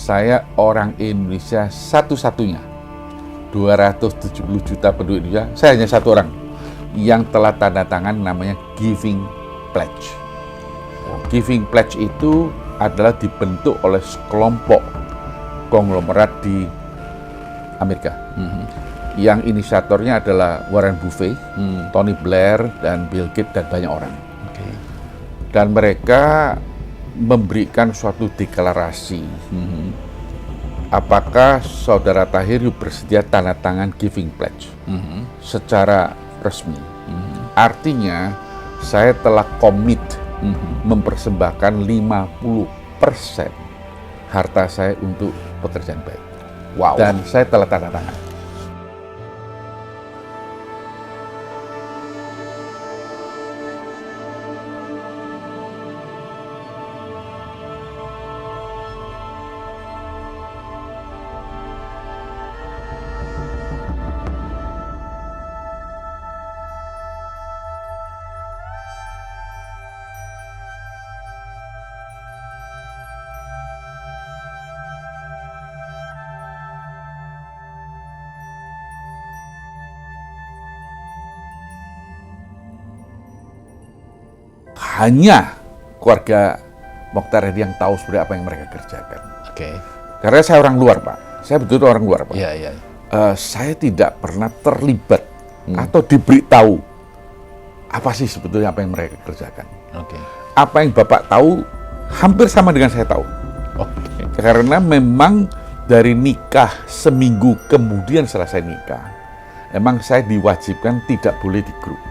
saya orang Indonesia satu-satunya, 270 juta penduduk Indonesia, saya hanya satu orang yang telah tanda tangan namanya Giving Pledge. Giving Pledge itu adalah dibentuk oleh sekelompok konglomerat di Amerika. Yang inisiatornya adalah Warren Buffett, Tony Blair, dan Bill Gates, dan banyak orang. Dan mereka memberikan suatu deklarasi. Apakah Saudara Tahir bersedia tanda tangan Giving Pledge secara resmi? Artinya saya telah komit mempersembahkan 50% harta saya untuk pekerjaan baik. Wow. Dan saya telah tanda tangan. Hanya keluarga Mokhtar Hadi yang tahu sebenarnya apa yang mereka kerjakan. Karena saya orang luar, Pak. Saya betul orang luar, Pak. Saya tidak pernah terlibat atau diberitahu apa sih sebetulnya apa yang mereka kerjakan. Apa yang Bapak tahu hampir sama dengan saya tahu. Karena memang dari nikah seminggu kemudian setelah saya nikah, emang saya diwajibkan tidak boleh di grup.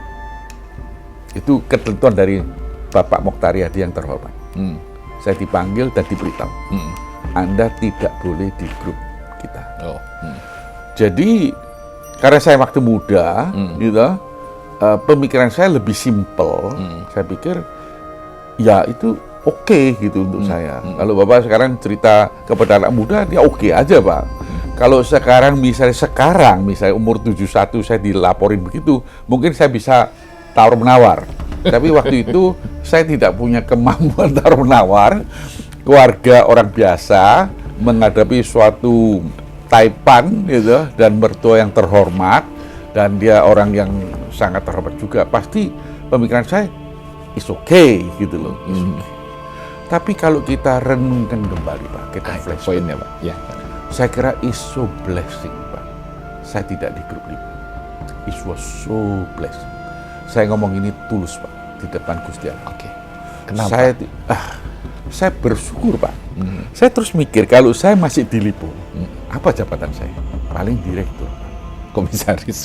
Itu ketentuan dari Bapak Mokhtar Hadi yang terhormat. Saya dipanggil dan diberitahu, Anda tidak boleh di grup kita. Jadi karena saya waktu muda, gitu, pemikiran saya lebih simpel. Saya pikir ya itu oke gitu untuk saya. Kalau Bapak sekarang cerita kepada anak muda, dia oke aja, Pak. Kalau sekarang misalnya umur 71 saya dilaporin begitu, mungkin saya bisa tawar-menawar. Tapi waktu itu saya tidak punya kemampuan tawar-menawar. Keluarga orang biasa menghadapi suatu taipan gitu, dan mertua yang terhormat, dan dia orang yang sangat terhormat juga. Pasti pemikiran saya is okay gitu loh. Tapi kalau kita renungkan kembali, Pak, kita flashback, Pak. Saya kira is so blessing, Pak. Saya tidak di grup itu. It was so blessing. Saya ngomong ini tulus, Pak, di depan Gusti Allah. Kenapa? Saya bersyukur, Pak. Saya terus mikir, kalau saya masih di Lipo, apa jabatan saya? Paling direktur, Komisaris.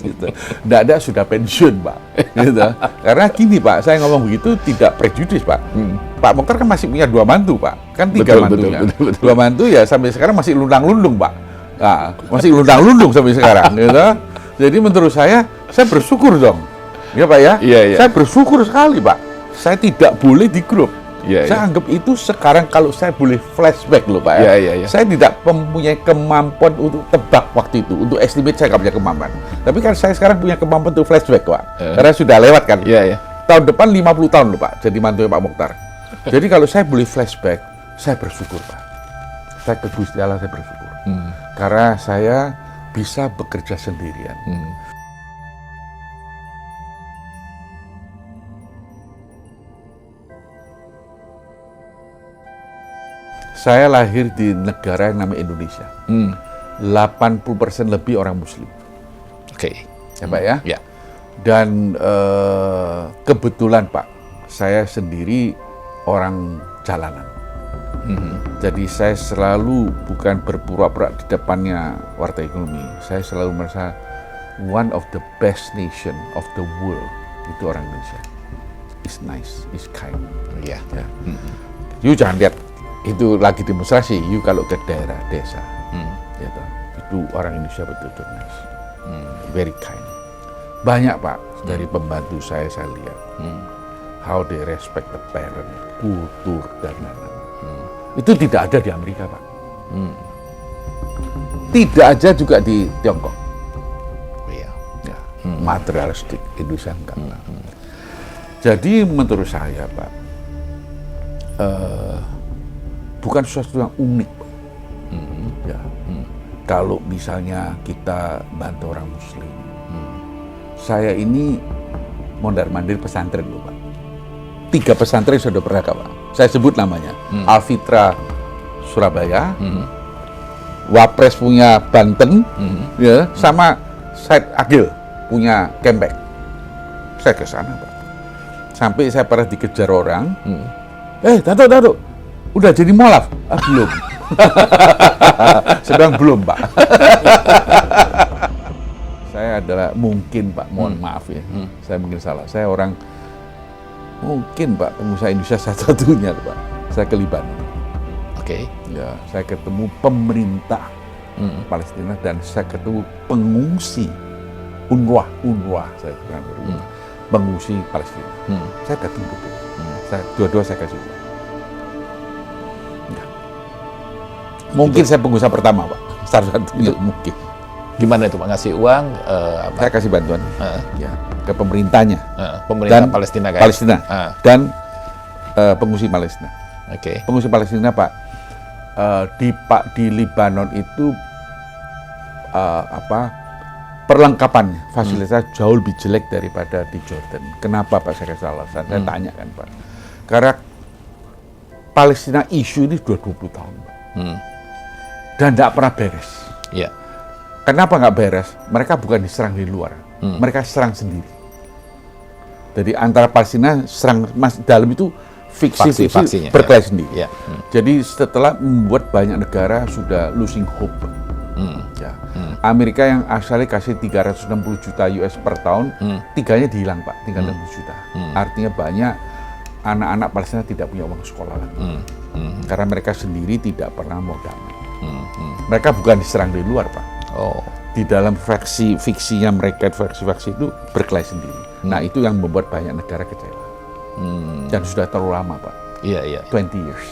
gitu. Nggak ada, sudah pensiun, Pak. Gitu. Karena gini, Pak, saya ngomong begitu tidak prejudis, Pak. Pak Mokhtar kan masih punya 2 mantu, Pak. Kan 3 mantunya. 2 mantu ya sampai sekarang masih lundang-lundung, Pak. Nah, masih lundang-lundung sampai sekarang. Gitu. Jadi menurut saya bersyukur dong. Ya, Pak, ya? Saya bersyukur sekali, Pak. Saya tidak boleh di grup. Saya anggap itu sekarang, kalau saya boleh flashback loh, Pak, ya. Saya tidak mempunyai kemampuan untuk tebak waktu itu. Untuk estimate saya nggak punya kemampuan. Tapi kan saya sekarang punya kemampuan untuk flashback, Pak. Karena sudah lewat kan. Tahun depan 50 tahun loh, Pak, jadi mantunya Pak Mokhtar. Jadi kalau saya boleh flashback, saya bersyukur, Pak. Saya ke Gusti Allah, saya bersyukur. Karena saya bisa bekerja sendirian. Saya lahir di negara yang namanya Indonesia. 80% lebih orang Muslim. Ya, Pak, ya? Dan kebetulan, Pak, saya sendiri orang jalanan. Jadi saya selalu bukan berpura-pura di depannya warta ekonomi. Saya selalu merasa one of the best nation of the world itu orang Indonesia. Is nice, is kind. You jangan lihat itu lagi demonstrasi. You kalau ke daerah desa, gitu, itu orang Indonesia betul-betul nice, very kind. Banyak, Pak, dari pembantu saya lihat how they respect the parent, kultur dan lain-lain. Itu tidak ada di Amerika, Pak. Tidak aja juga di Tiongkok. Materialistik, Indonesia enggak. Jadi menurut saya, Pak, bukan sesuatu yang unik, Pak. Ya. Kalau misalnya kita bantu orang Muslim, saya ini mondar-mandir pesantren loh, Pak. 3 pesantren sudah pernah, Pak. Saya sebut namanya. Al-Fitra Surabaya, Wapres punya Banten, ya, sama Said Agil punya Kembek. Saya ke sana, Pak. Sampai saya pernah dikejar orang. Datuk, udah jadi mualaf? Belum. Sedang belum, Pak. Saya adalah mungkin, Pak, mohon maaf ya, saya mungkin salah. Saya orang mungkin, Pak, pengusaha Indonesia satu-satunya, Pak. Saya ke Libanon. Ya, saya ketemu pemerintah Palestina dan saya ketemu pengungsi UNRWA, saya bilang pengungsi Palestina. Saya ketemu betul. Dua-dua saya kasih uang. Ya. Mungkin saya pengusaha pertama, Pak. Satu-satunya mungkin. Gimana itu, Pak? Ngasih uang? Saya kasih bantuan ya, ke pemerintahnya. Pemerintah dan Palestina, kan? Palestina dan pengungsi Palestina. Pengungsi Palestina, Pak, di Libanon itu perlengkapannya, fasilitas jauh lebih jelek daripada di Jordan. Kenapa, Pak? Saya kasih alasan. Saya tanya kan, Pak. Karena Palestina isu ini sudah 20 tahun, Pak. Dan tidak pernah beres. Kenapa nggak beres? Mereka bukan diserang dari luar, mereka serang sendiri. Jadi antara Palestina serang dalam itu fiksi berkelahi sendiri. Jadi setelah membuat banyak negara sudah losing hope. Ya. Amerika yang asalnya kasih 360 juta US per tahun, 3-nya dihilang, Pak, tinggal 60 juta. Artinya banyak anak-anak Palestina tidak punya uang sekolah lagi. Karena mereka sendiri tidak pernah mau damai. Mereka bukan diserang dari luar, Pak. Di dalam fiksinya mereka, faksi itu berkelahi sendiri. Nah, itu yang membuat banyak negara kecewa. Dan sudah terlalu lama, Pak. 20 years.